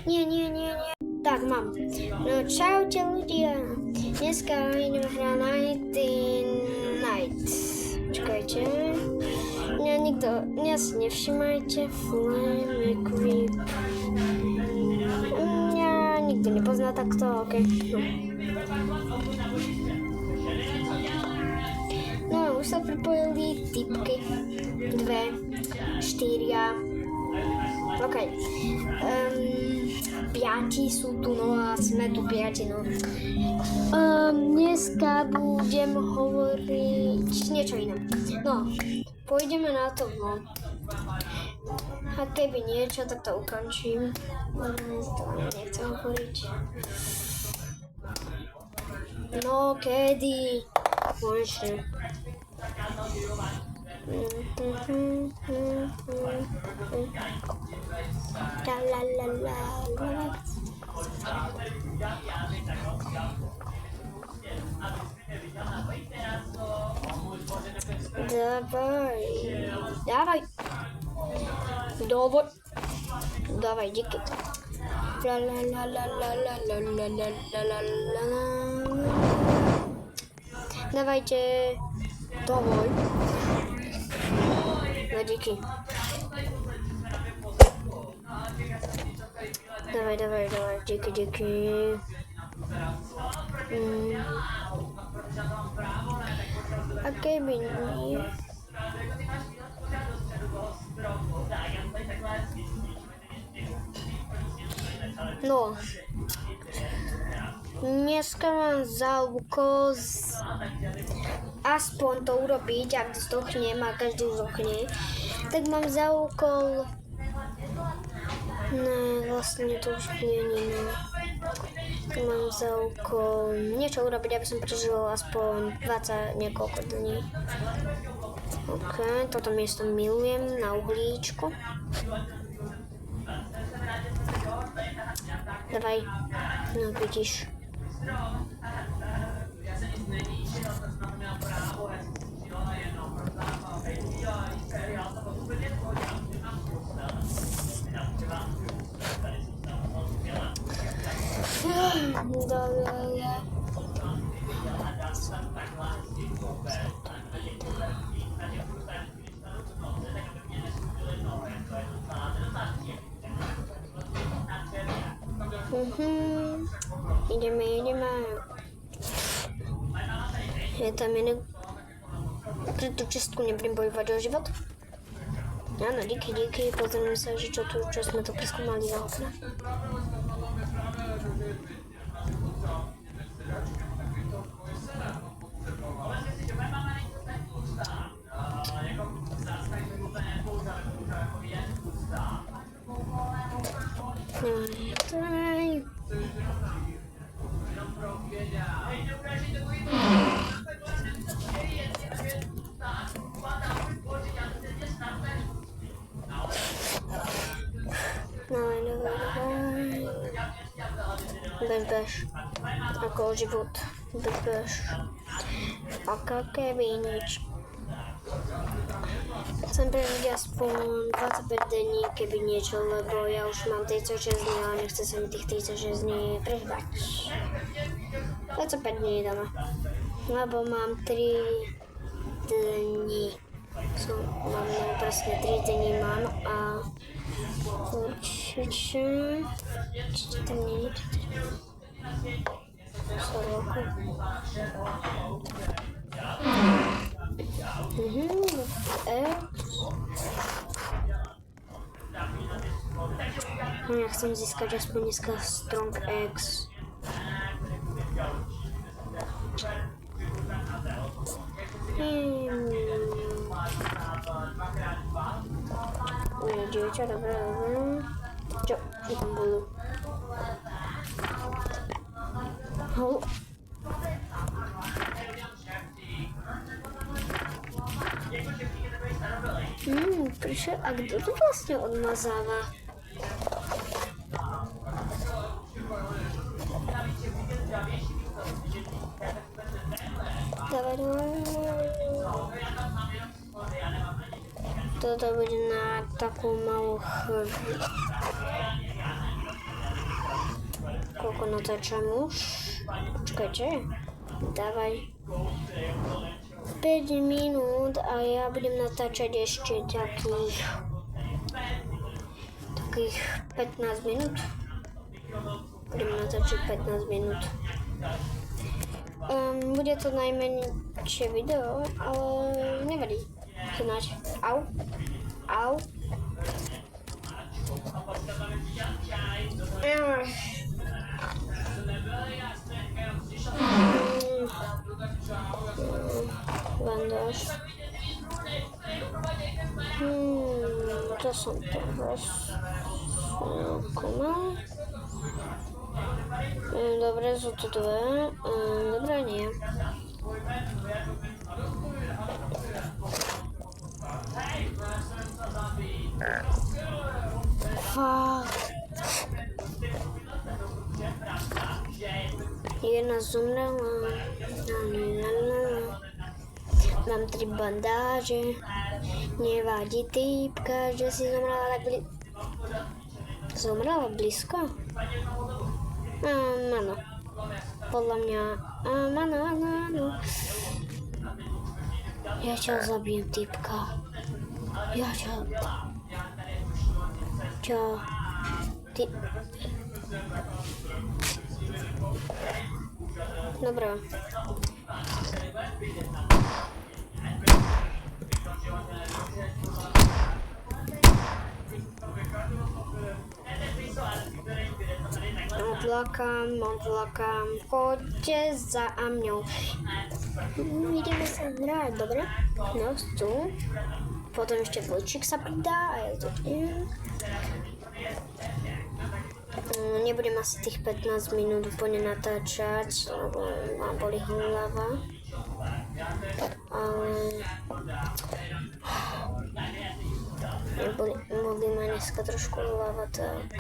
Nie. Tak, mám. No čaute ľudia. Dneska idem hrať Night. Čakajte. Mňa si nevšimajte. Flame Creep. Mňa nikto nepozná takto, ok. No, už sa pripojili typky. 2, 4. Ok. 5 sú tu, no a sme tu 5, no. Dneska budem hovoriť niečo iné. No, pôjdeme na to, no. A keby niečo, tak to ukončím. To nechcem hovoriť. No, kedy? Konečne. Давай, díky. Dawajcie. Dawaj. No díky. Dawaj, díky. A keby nie... No. Dneska mám za úkol aspoň to urobiť, ak zdохnem a každý zdохne, tak mám za úkol... Ne, vlastne to už nie. Mám za úkol niečo urobiť, aby som prežil aspoň 20 niekoľko dní. Ok, toto miesto milujem na uhlíčku. Davaj, no vidíš. Ideme. Je tam jeden. Pre tú čistku nebudem bojovať o život. Áno, díky. Pozrieme sa, že čo sme tu preskúmali za okna. Bež. Ako život. Bež. Ako keby nič. Chcem prežiť aspoň 25 dní, keby niečo, lebo ja už mám 36 dní, ale nechce sa mi tých 36 dní prežívať. 25 dní doma. Lebo mám 3 dní. Mám presne 3 dní mám a určite tam nie je 4 roku. Ja chcem získať aspoň dneska Strong X. Dievča, dobré. Čo tam bolo? Prišiel, a kto to vlastne odmazáva? Dávaj. Toto bude na takú malú chvíľu. ako natáčam už. Počkajte. Dávaj. 5 minút a ja budem natáčať ešte takých 15 minút. Budem natáčať 15 minút. Bude to najmenšie video, ale nevadí. Snáď. Au. Au. Bandáž. To som teraz konal. Dobre, sú to dve. Dobre, nie. Fakt. Jedna zomrela. Mám 3 bandáže. Nevadí týpka, že si zomrela tak blízko. Zomrela blízko? Áno. Podľa mňa. Áno. Ja ťa zabijem, týpka. Ja ťa... Ty... Dobre. Odlakám, poďte za mňou. Ideme sa hrať, dobre? No, tu. Potom ešte vlčík sa pridá a ja to idem. Nebudem asi tých 15 minút úplne natáčať, lebo ma boli hlava. Ale... Boli ma dneska trošku hlava, tak...